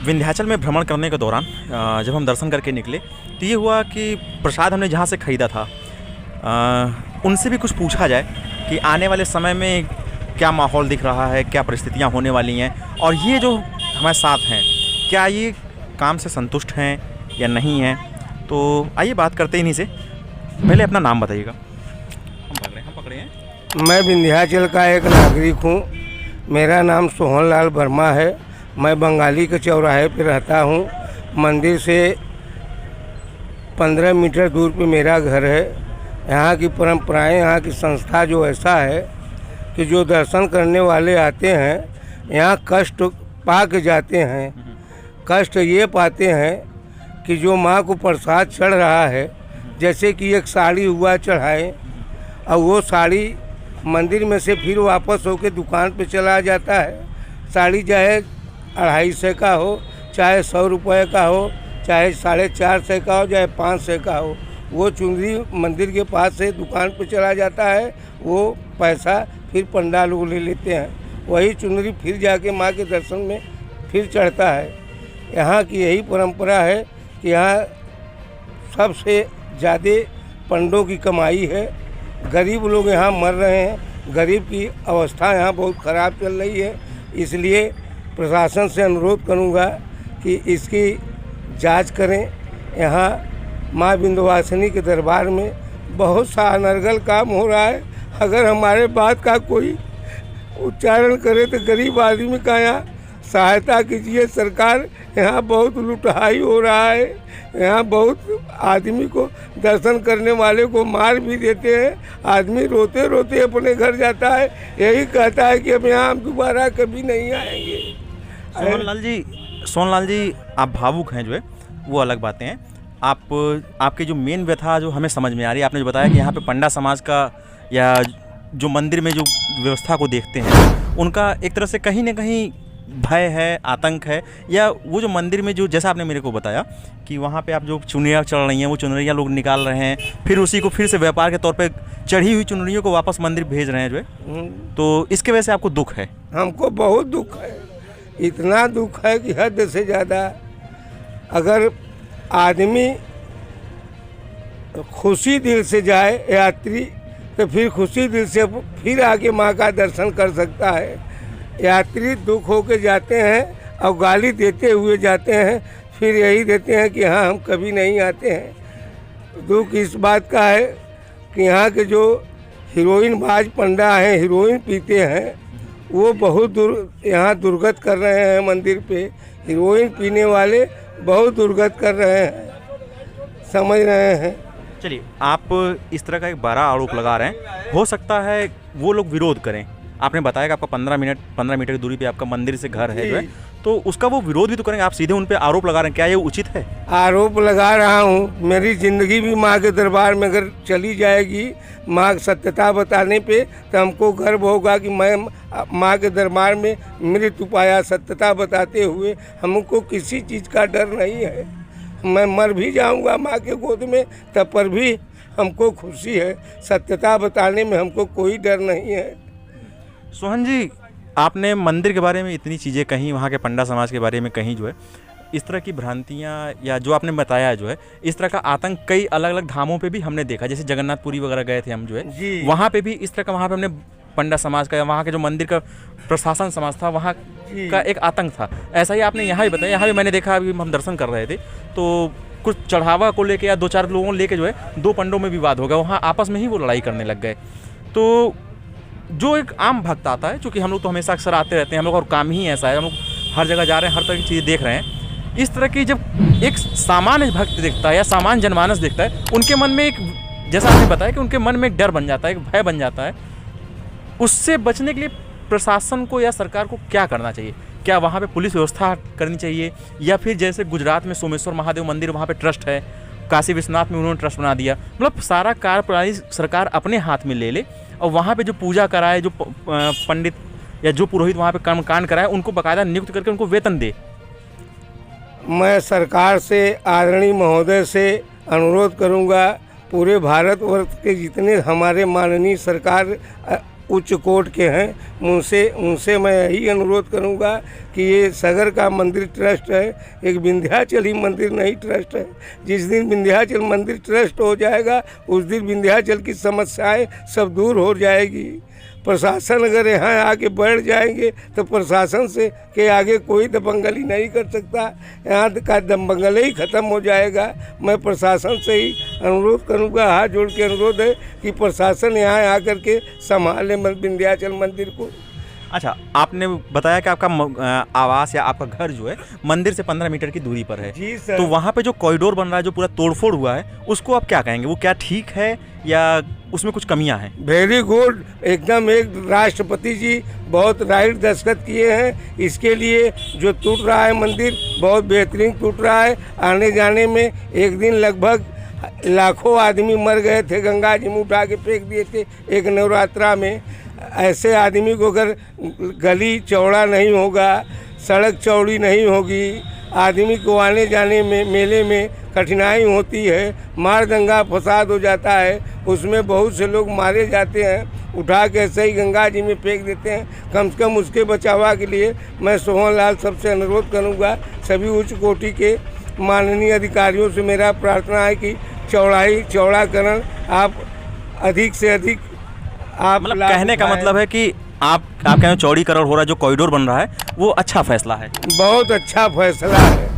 विंध्याचल में भ्रमण करने के दौरान जब हम दर्शन करके निकले तो ये हुआ कि प्रसाद हमने जहाँ से ख़रीदा था उनसे भी कुछ पूछा जाए कि आने वाले समय में क्या माहौल दिख रहा है, क्या परिस्थितियाँ होने वाली हैं, और ये जो हमारे साथ हैं क्या ये काम से संतुष्ट हैं या नहीं हैं। तो आइए बात करते हैं इन्हीं से। पहले अपना नाम बताइएगा। हम पकड़े हैं। मैं विंध्याचल का एक नागरिक हूँ। मेरा नाम सोहनलाल वर्मा है। मैं बंगाली के चौराहे पर रहता हूँ। मंदिर से 15 मीटर दूर पे मेरा घर है। यहाँ की परंपराएं, यहाँ की संस्था जो ऐसा है कि जो दर्शन करने वाले आते हैं यहाँ कष्ट पा के जाते हैं। कष्ट ये पाते हैं कि जो माँ को प्रसाद चढ़ रहा है, जैसे कि एक साड़ी हुआ चढ़ाए और वो साड़ी मंदिर में से फिर वापस होके दुकान पे चला जाता है। साड़ी चाहे 250 का हो, चाहे 100 रुपये का हो, चाहे 450 का हो, चाहे 500 का हो, वो चुनरी मंदिर के पास से दुकान पे चला जाता है। वो पैसा फिर पंडाल लोग ले लेते हैं। वही चुनरी फिर जाके माँ के दर्शन में फिर चढ़ता है। यहाँ की यही परंपरा है कि यहाँ सबसे ज़्यादा पंडों की कमाई है। गरीब लोग यहाँ मर रहे हैं। गरीब की अवस्था यहाँ बहुत ख़राब चल रही है। इसलिए प्रशासन से अनुरोध करूँगा कि इसकी जांच करें। यहाँ माँ विंध्यवासिनी के दरबार में बहुत सा अनर्गल काम हो रहा है। अगर हमारे बात का कोई उच्चारण करे तो गरीब आदमी का यहाँ सहायता कीजिए। सरकार यहाँ बहुत लुटाई हो रहा है। यहाँ बहुत आदमी को दर्शन करने वाले को मार भी देते हैं। आदमी रोते रोते अपने घर जाता है, यही कहता है कि अब यहाँ हम दोबारा कभी नहीं आएंगे। सोहनलाल जी आप भावुक हैं जो है वो अलग बातें हैं। आपकी जो मेन व्यथा जो हमें समझ में आ रही है, आपने जो बताया कि यहाँ पे पंडा समाज का या जो मंदिर में जो व्यवस्था को देखते हैं उनका एक तरह से कहीं ना कहीं भय है, आतंक है, या वो जो मंदिर में जो जैसा आपने मेरे को बताया कि वहाँ पे आप जो चुनरियाँ चढ़ रही हैं वो चुनरियाँ लोग निकाल रहे हैं, फिर उसी को फिर से व्यापार के तौर पे चढ़ी हुई चुनरियों को वापस मंदिर भेज रहे हैं जो है, तो इसके वजह से आपको दुख है? हमको बहुत दुख है। इतना दुख है कि हद से ज़्यादा। अगर आदमी खुशी दिल से जाए यात्री तो फिर खुशी दिल से फिर आके माँ का दर्शन कर सकता है। यात्री दुख होके जाते हैं और गाली देते हुए जाते हैं, फिर यही देते हैं कि हाँ हम कभी नहीं आते हैं। दुख इस बात का है कि यहाँ के जो हीरोइन बाज पंडा हैं, हीरोइन पीते हैं, वो बहुत यहाँ दुर्गत कर रहे हैं। मंदिर पे हीरोइन पीने वाले बहुत दुर्गत कर रहे हैं, समझ रहे हैं। चलिए, आप इस तरह का एक बड़ा आरोप लगा रहे हैं, हो सकता है वो लोग विरोध करें। आपने बताया कि आपका 15 मीटर की दूरी पे आपका मंदिर से घर है जो है, तो उसका वो विरोध भी तो करेंगे। आप सीधे उन पे आरोप लगा रहे हैं, क्या ये उचित है? आरोप लगा रहा हूँ। मेरी ज़िंदगी भी माँ के दरबार में अगर चली जाएगी माँ सत्यता बताने पे, तो हमको गर्व होगा कि मैं माँ के दरबार में मृत्यु पाया सत्यता बताते हुए। हमको किसी चीज़ का डर नहीं है। मैं मर भी जाऊँगा माँ के गोद में तब पर भी हमको खुशी है। सत्यता बताने में हमको कोई डर नहीं है। सोहन जी, आपने मंदिर के बारे में इतनी चीज़ें कहीं, वहाँ के पंडा समाज के बारे में कहीं जो है, इस तरह की भ्रांतियाँ या जो आपने बताया जो है, इस तरह का आतंक कई अलग अलग धामों पे भी हमने देखा। जैसे जगन्नाथपुरी वगैरह गए थे हम जो है, वहाँ पे भी इस तरह का, वहाँ पे हमने पंडा समाज का या वहाँ के जो मंदिर का प्रशासन समाज था वहाँ का एक आतंक था। ऐसा ही आपने यहाँ भी बताया। यहाँ भी मैंने देखा, अभी हम दर्शन कर रहे थे तो कुछ चढ़ावा को लेके या 2-4 लोगों को लेके जो है 2 पंडों में विवाद हो गया। वहाँ आपस में ही वो लड़ाई करने लग गए। तो जो एक आम भक्त आता है, चूँकि हम लोग तो हमेशा अक्सर आते रहते हैं, हम लोग और काम ही ऐसा है, हम लोग हर जगह जा रहे हैं, हर तरह की चीज़ें देख रहे हैं। इस तरह की जब एक सामान्य भक्त देखता है या सामान्य जनमानस देखता है, उनके मन में एक, जैसा आपने बताया कि उनके मन में एक डर बन जाता है, एक भय बन जाता है। उससे बचने के लिए प्रशासन को या सरकार को क्या करना चाहिए? क्या वहाँ पे पुलिस व्यवस्था करनी चाहिए, या फिर जैसे गुजरात में सोमेश्वर महादेव मंदिर, वहाँ पे ट्रस्ट है, काशी विश्वनाथ में उन्होंने ट्रस्ट बना दिया, मतलब सारा कार्यप्रणाली सरकार अपने हाथ में ले ले और वहाँ पे जो पूजा कराए, जो पंडित या जो पुरोहित वहाँ पे कर्मकांड कराए, उनको बाकायदा नियुक्त करके उनको वेतन दे। मैं सरकार से, आदरणीय महोदय से अनुरोध करूँगा, पूरे भारतवर्ष के जितने हमारे माननीय सरकार उच्च कोर्ट के हैं, उनसे मैं यही अनुरोध करूंगा कि ये सगर का मंदिर ट्रस्ट है, एक विंध्याचल ही मंदिर नहीं ट्रस्ट है। जिस दिन विंध्याचल मंदिर ट्रस्ट हो जाएगा उस दिन विंध्याचल की समस्याएं सब दूर हो जाएगी। प्रशासन अगर यहाँ आके बैठ जाएंगे तो प्रशासन से के आगे कोई दबंगली नहीं कर सकता, यहाँ का दबंगली ही ख़त्म हो जाएगा। मैं प्रशासन से ही अनुरोध करूँगा, हाथ जोड़ के अनुरोध है कि प्रशासन यहाँ आकर के संभाले विंध्याचल मंदिर को। अच्छा, आपने बताया कि आपका आवास या आपका घर जो है मंदिर से 15 मीटर की दूरी पर है। जी सर। तो वहाँ पे जो कॉरिडोर बन रहा है, जो पूरा तोड़फोड़ हुआ है, उसको आप क्या कहेंगे? वो क्या ठीक है या उसमें कुछ कमियां हैं? वेरी गुड, एकदम एक राष्ट्रपति जी बहुत राइट दस्तखत किए हैं। इसके लिए जो टूट रहा है मंदिर बहुत बेहतरीन टूट रहा है। आने जाने में एक दिन लगभग लाखों आदमी मर गए थे, गंगा जी में उठा के फेंक दिए थे एक नवरात्रा में। ऐसे आदमी को अगर गली चौड़ा नहीं होगा, सड़क चौड़ी नहीं होगी, आदमी को आने जाने में मेले में कठिनाई होती है, मार दंगा फसाद हो जाता है, उसमें बहुत से लोग मारे जाते हैं, उठा के ऐसे ही गंगा जी में फेंक देते हैं। कम से कम उसके बचावा के लिए मैं सोहन लाल सबसे अनुरोध करूंगा, सभी उच्च कोटि के माननीय अधिकारियों से मेरा प्रार्थना है कि चौड़ाकरण आप अधिक से अधिक आप मतलब कहने का मतलब है कि आप कहें चौड़ीकरण हो रहा है, जो कॉरिडोर बन रहा है वो अच्छा फैसला है। बहुत अच्छा फैसला है।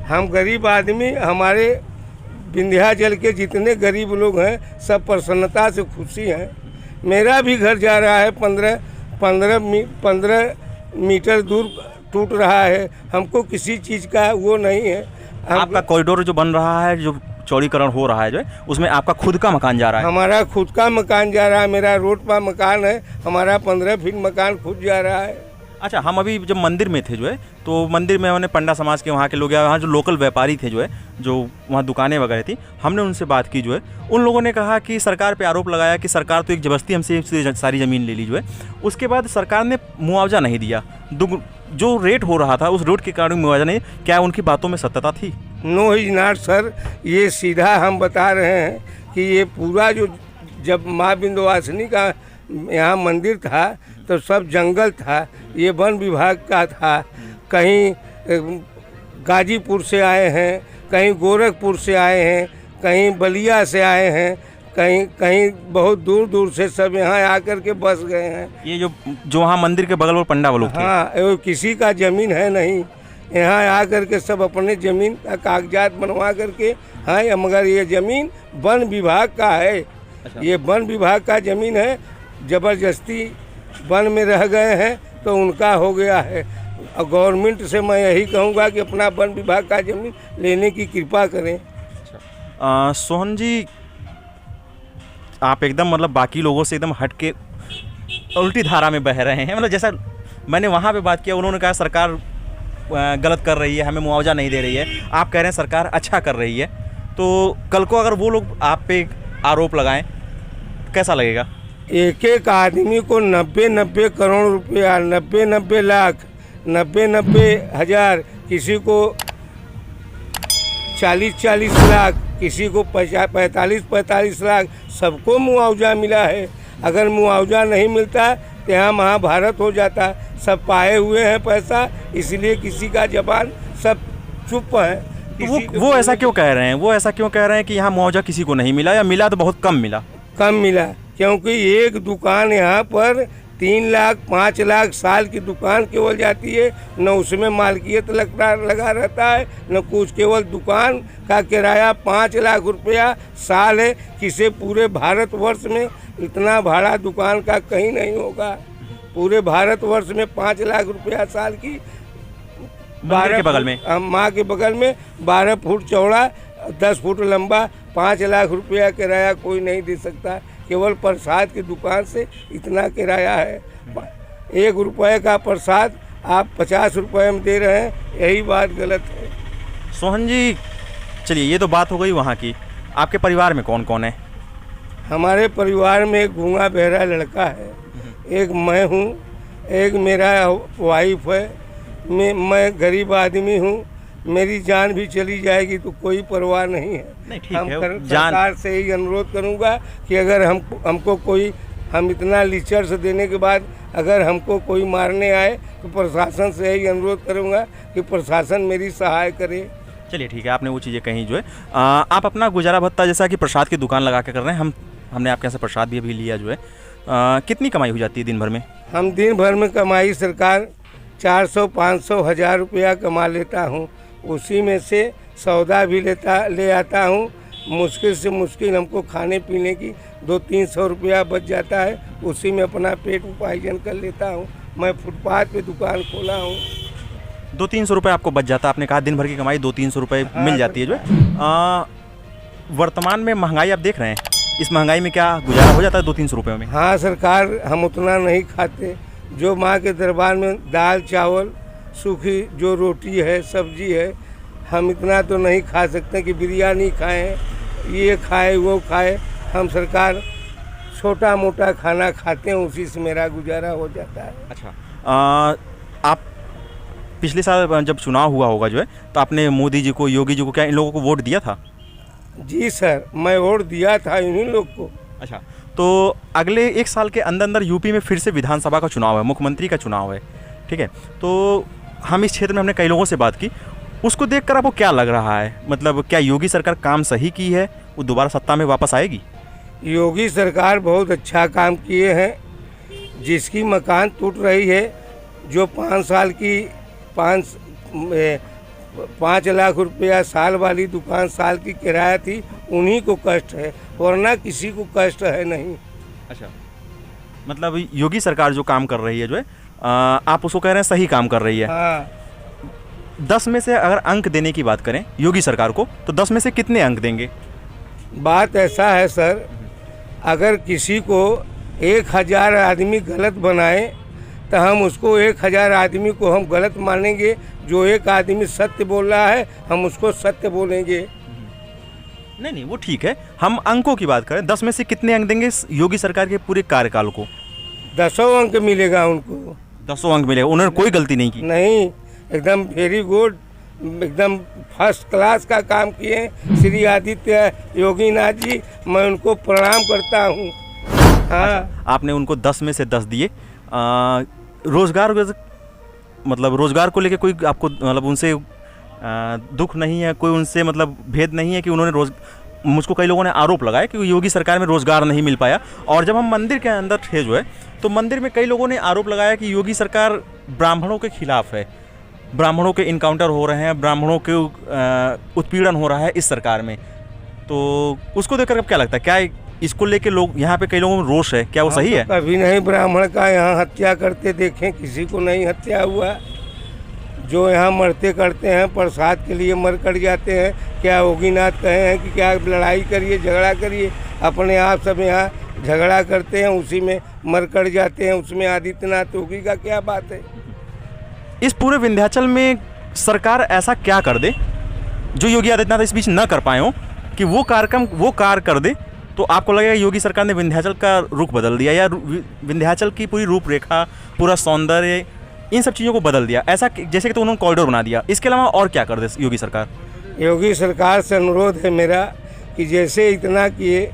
हम गरीब आदमी, हमारे विंध्याचल के जितने गरीब लोग हैं सब प्रसन्नता से खुशी हैं। मेरा भी घर जा रहा है 15 मीटर दूर टूट रहा है, हमको किसी चीज़ का वो नहीं है। आपका कॉरिडोर जो बन रहा है, जो चौड़ीकरण हो रहा है जो है, उसमें आपका खुद का मकान जा रहा है? हमारा खुद का मकान जा रहा है, मेरा रोड पर मकान है, हमारा 15 फीट मकान खुद जा रहा है। अच्छा, हम अभी जब मंदिर में थे जो है, तो मंदिर में हमने पंडा समाज के वहाँ के लोग या वहाँ जो लोकल व्यापारी थे जो है, जो वहाँ दुकानें वगैरह थी, हमने उनसे बात की जो है। उन लोगों ने कहा कि सरकार पे आरोप लगाया कि सरकार तो एक जबरदस्ती हमसे सारी ज़मीन ले ली जो है। उसके बाद सरकार ने मुआवजा नहीं दिया, जो रेट हो रहा था उस रेट के कारण मुआवजा नहीं। क्या उनकी बातों में सत्यता थी? नो इज नॉट सर, ये सीधा हम बता रहे हैं कि ये पूरा जो जब माँ विंध्यवासिनी का यहाँ मंदिर था तो सब जंगल था, ये वन विभाग का था। कहीं गाजीपुर से आए हैं, कहीं गोरखपुर से आए हैं, कहीं बलिया से आए हैं, कहीं बहुत दूर दूर से सब यहाँ आकर के बस गए हैं। ये जो वहाँ मंदिर के बगल में पंडा वालों थे? हाँ, किसी का ज़मीन है नहीं, यहाँ आकर के सब अपने ज़मीन का कागजात बनवा करके, हाँ, मगर ये ज़मीन वन विभाग का है। अच्छा। ये वन विभाग का ज़मीन है, ज़बरदस्ती वन में रह गए हैं तो उनका हो गया है। और गवर्नमेंट से मैं यही कहूँगा कि अपना वन विभाग का ज़मीन लेने की कृपा करें। अच्छा, सोहन जी, आप एकदम मतलब बाकी लोगों से एकदम हट के उल्टी धारा में बह रहे हैं। मतलब जैसा मैंने वहाँ पे बात किया, उन्होंने कहा सरकार गलत कर रही है, हमें मुआवजा नहीं दे रही है। आप कह रहे हैं सरकार अच्छा कर रही है। तो कल को अगर वो लोग आप पे आरोप लगाएं कैसा लगेगा? एक एक आदमी को 90 करोड़ रुपया, 90 लाख, 90 हज़ार, किसी को 40 लाख, किसी को 45 लाख, सबको मुआवजा मिला है। अगर मुआवजा नहीं मिलता तो यहाँ महाभारत हो जाता। सब पाए हुए हैं पैसा, इसलिए किसी का जबान सब चुप है। तो वो ऐसा क्यों कह रहे हैं? वो ऐसा क्यों कह रहे हैं कि यहाँ मुआवजा किसी को नहीं मिला, या मिला तो बहुत कम मिला? कम मिला, क्योंकि एक दुकान यहाँ पर 3 लाख 5 लाख साल की दुकान केवल जाती है, न उसमें मालकियत लगा रहता है, न कुछ। केवल दुकान का किराया 5 लाख रुपया साल है। किसी पूरे भारतवर्ष में इतना भाड़ा दुकान का कहीं नहीं होगा। पूरे भारतवर्ष में 5 लाख रुपया साल की, 12 के बगल में, माँ के बगल में 12 फुट चौड़ा, 10 फुट लंबा, 5 लाख रुपया किराया कोई नहीं दे सकता। केवल प्रसाद की दुकान से इतना किराया है। 1 रुपये का प्रसाद आप 50 रुपये में दे रहे हैं, यही बात गलत है। सोहन जी, चलिए ये तो बात हो गई वहाँ की। आपके परिवार में कौन कौन है? हमारे परिवार में एक गूंगा बहरा लड़का है, एक मैं हूँ, एक मेरा वाइफ है। मैं गरीब आदमी हूँ, मेरी जान भी चली जाएगी तो कोई परवाह नहीं है। नहीं, ठीक हम है, सरकार से ही अनुरोध करूँगा कि अगर हमको कोई हम इतना लीचर्स देने के बाद अगर हमको कोई मारने आए तो प्रशासन से यही अनुरोध करूँगा कि प्रशासन मेरी सहाय करे। चलिए ठीक है, आपने वो चीज़ें कहीं जो है आप अपना गुजारा भत्ता जैसा कि प्रसाद की दुकान लगा के कर रहे हैं, हमने आपके यहाँ से प्रसाद भी अभी लिया जो है, कितनी कमाई हो जाती है दिन भर में? हम दिन भर में कमाई सरकार 400, 500, 1000 रुपया कमा लेता हूँ। उसी में से सौदा भी ले आता हूँ। मुश्किल से मुश्किल हमको खाने पीने की 200-300 रुपया बच जाता है। उसी में अपना पेट उपार्जन कर लेता हूँ। मैं फुटपाथ पे दुकान खोला हूँ। 200-300 रुपये आपको बच जाता है। आपने कहा दिन भर की कमाई 200-300 रुपये मिल जाती है जो है। वर्तमान में महंगाई आप देख रहे हैं, इस महंगाई में क्या गुजारा हो जाता है 200-300 रुपये में? हाँ सरकार, हम उतना नहीं खाते। जो माँ के दरबार में दाल चावल सूखी जो रोटी है सब्जी है, हम इतना तो नहीं खा सकते कि बिरयानी खाएं, ये खाए वो खाए। हम सरकार छोटा मोटा खाना खाते हैं, उसी से मेरा गुजारा हो जाता है। अच्छा, आप पिछले साल जब चुनाव हुआ होगा जो है, तो आपने मोदी जी को, योगी जी को, क्या इन लोगों को वोट दिया था? जी सर, मैं वोट दिया था इन्हीं लोग को। अच्छा, तो अगले 1 साल के अंदर अंदर यूपी में फिर से विधानसभा का चुनाव है, मुख्यमंत्री का चुनाव है, ठीक है? तो हम इस क्षेत्र में हमने कई लोगों से बात की, उसको देखकर आपको क्या लग रहा है? मतलब क्या योगी सरकार काम सही की है, वो दोबारा सत्ता में वापस आएगी? योगी सरकार बहुत अच्छा काम किए हैं। जिसकी मकान टूट रही है, जो 5 साल की 5 लाख रुपया साल वाली दुकान साल की किराया थी, उन्हीं को कष्ट है, वरना किसी को कष्ट है नहीं। अच्छा, मतलब योगी सरकार जो काम कर रही है जो है, आप उसको कह रहे हैं सही काम कर रही है। हाँ। 10 में से अगर अंक देने की बात करें योगी सरकार को, तो 10 में से कितने अंक देंगे? बात ऐसा है सर, अगर किसी को 1000 आदमी गलत बनाए तो हम उसको 1000 आदमी को हम गलत मानेंगे। जो एक आदमी सत्य बोल रहा है, हम उसको सत्य बोलेंगे। नहीं, वो ठीक है। हम अंकों की बात करें, 10 में से कितने अंक देंगे योगी सरकार के पूरे कार्यकाल को? 10 अंक मिलेगा उनको। 10 अंक मिलेगा। उन्होंने कोई गलती नहीं की? नहीं, एकदम वेरी गुड, एकदम फर्स्ट क्लास का काम किए श्री आदित्य योगीनाथ जी। मैं उनको प्रणाम करता हूँ। हाँ। अच्छा, आपने उनको 10 में से 10 दिए। रोजगार, मतलब रोजगार को लेके कोई आपको, मतलब उनसे दुख नहीं है, कोई उनसे मतलब भेद नहीं है कि उन्होंने मुझको कई लोगों ने आरोप लगाया कि योगी सरकार में रोजगार नहीं मिल पाया। और जब हम मंदिर के अंदर थे जो है, तो मंदिर में कई लोगों ने आरोप लगाया कि योगी सरकार ब्राह्मणों के खिलाफ है, ब्राह्मणों के इनकाउंटर हो रहे हैं, ब्राह्मणों के उत्पीड़न हो रहा है इस सरकार में। तो उसको देखकर अब क्या लगता है, क्या इसको लेके लोग यहाँ पे कई लोगों में रोष है, क्या वो सही है? कभी नहीं ब्राह्मण का यहाँ हत्या करते देखें, किसी को नहीं हत्या हुआ। जो यहाँ मरते करते हैं, प्रसाद के लिए मर कर जाते हैं। क्या योगीनाथ कहे हैं कि क्या लड़ाई करिए, झगड़ा करिए? अपने आप सब यहाँ झगड़ा करते हैं, उसी में मर कर जाते हैं। उसमें आदित्यनाथ योगी का क्या बात है? इस पूरे विंध्याचल में सरकार ऐसा क्या कर दे जो योगी आदित्यनाथ इस बीच न कर पाए हो, कि वो कार्य कर दे, तो आपको लगेगा योगी सरकार ने विंध्याचल का रुख बदल दिया, या विंध्याचल की पूरी रूपरेखा, पूरा सौंदर्य, इन सब चीज़ों को बदल दिया, ऐसा जैसे कि तो उन्होंने कॉरिडोर बना दिया। इसके अलावा और क्या कर दे योगी सरकार? योगी सरकार से अनुरोध है मेरा कि जैसे इतना किए,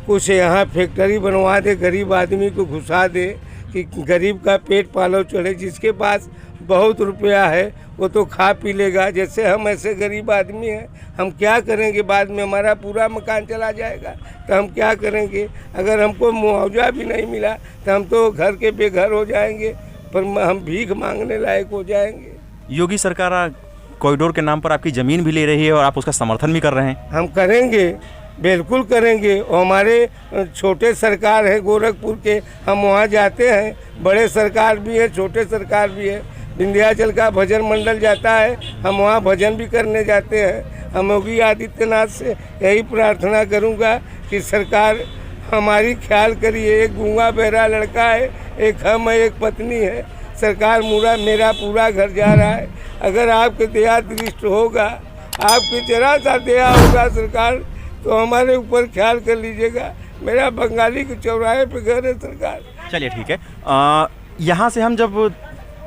कुछ यहाँ फैक्ट्री बनवा दे, गरीब आदमी को घुसा दे कि गरीब का पेट पालो चढ़े। जिसके पास बहुत रुपया है वो तो खा पी लेगा, जैसे हम ऐसे गरीब आदमी हैं, हम क्या करेंगे? बाद में हमारा पूरा मकान चला जाएगा तो हम क्या करेंगे? अगर हमको मुआवजा भी नहीं मिला तो हम तो घर के बेघर हो जाएंगे, पर हम भीख मांगने लायक हो जाएंगे। योगी सरकार कॉरिडोर के नाम पर आपकी ज़मीन भी ले रही है और आप उसका समर्थन भी कर रहे हैं। हम करेंगे, बिल्कुल करेंगे। और हमारे छोटे सरकार है गोरखपुर के, हम वहाँ जाते हैं। बड़े सरकार भी है, छोटे सरकार भी है। विंध्याचल का भजन मंडल जाता है, हम वहाँ भजन भी करने जाते हैं। हम योगी आदित्यनाथ से यही प्रार्थना करूँगा कि सरकार हमारी ख्याल करिए। एक गूंगा बहरा लड़का है, एक हम है, एक पत्नी है। सरकार मेरा पूरा घर जा रहा है। अगर आपके दया दृष्टि होगा, आपकी जरा सा दया होगा सरकार, तो हमारे ऊपर ख्याल कर लीजिएगा। मेरा बंगाली के चौराहे पे घर है सरकार। चलिए ठीक है। यहाँ से हम जब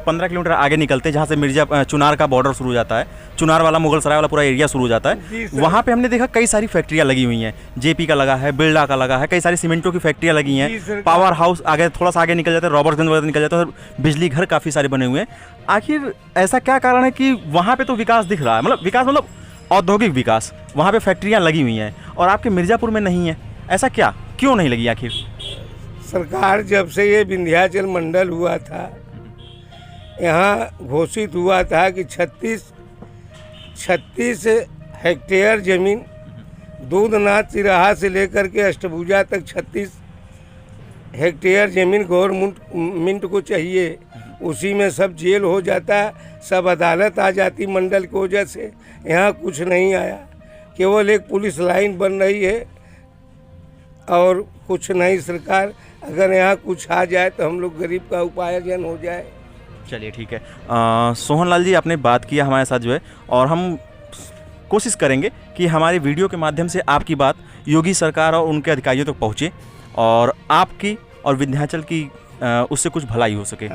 15 किलोमीटर आगे निकलते हैं, जहाँ से मिर्जा चुनार का बॉर्डर शुरू हो जाता है, चुनार वाला मुगल सराय वाला पूरा एरिया शुरू हो जाता जी है। सर। वहाँ पे हमने देखा कई सारी फैक्ट्रियाँ लगी हुई हैं, जेपी का लगा है, बिरला का लगा है, कई सारी सीमेंटों की फैक्ट्रियाँ लगी जी हैं, सर। पावर हाउस आगे थोड़ा सा आगे निकल जाता है, रॉबर्ट्सगंज वगैरह निकल जाता है, और बिजली घर काफ़ी सारे बने हुए हैं। आखिर ऐसा क्या कारण है कि वहाँ पे तो विकास दिख रहा है, मतलब विकास मतलब औद्योगिक विकास, वहाँ पे फैक्ट्रियाँ लगी हुई हैं और आपके मिर्ज़ापुर में नहीं है? ऐसा क्या, क्यों नहीं लगी आखिर? सरकार जब से ये विंध्याचल मंडल हुआ था, यहाँ घोषित हुआ था कि 36 हेक्टेयर जमीन दूधनाथ तिराहा से लेकर के अष्टभुजा तक 36 हेक्टेयर जमीन गवर्नमेंट को चाहिए। उसी में सब जेल हो जाता, सब अदालत आ जाती मंडल की वजह से। यहाँ कुछ नहीं आया, केवल एक पुलिस लाइन बन रही है और कुछ नहीं। सरकार अगर यहाँ कुछ आ जाए तो हम लोग गरीब का उपार्जन हो जाए। चलिए ठीक है। सोहनलाल जी, आपने बात किया हमारे साथ जो है, और हम कोशिश करेंगे कि हमारे वीडियो के माध्यम से आपकी बात योगी सरकार और उनके अधिकारियों तक पहुँचे और आपकी और विंध्याचल की उससे कुछ भलाई हो सके।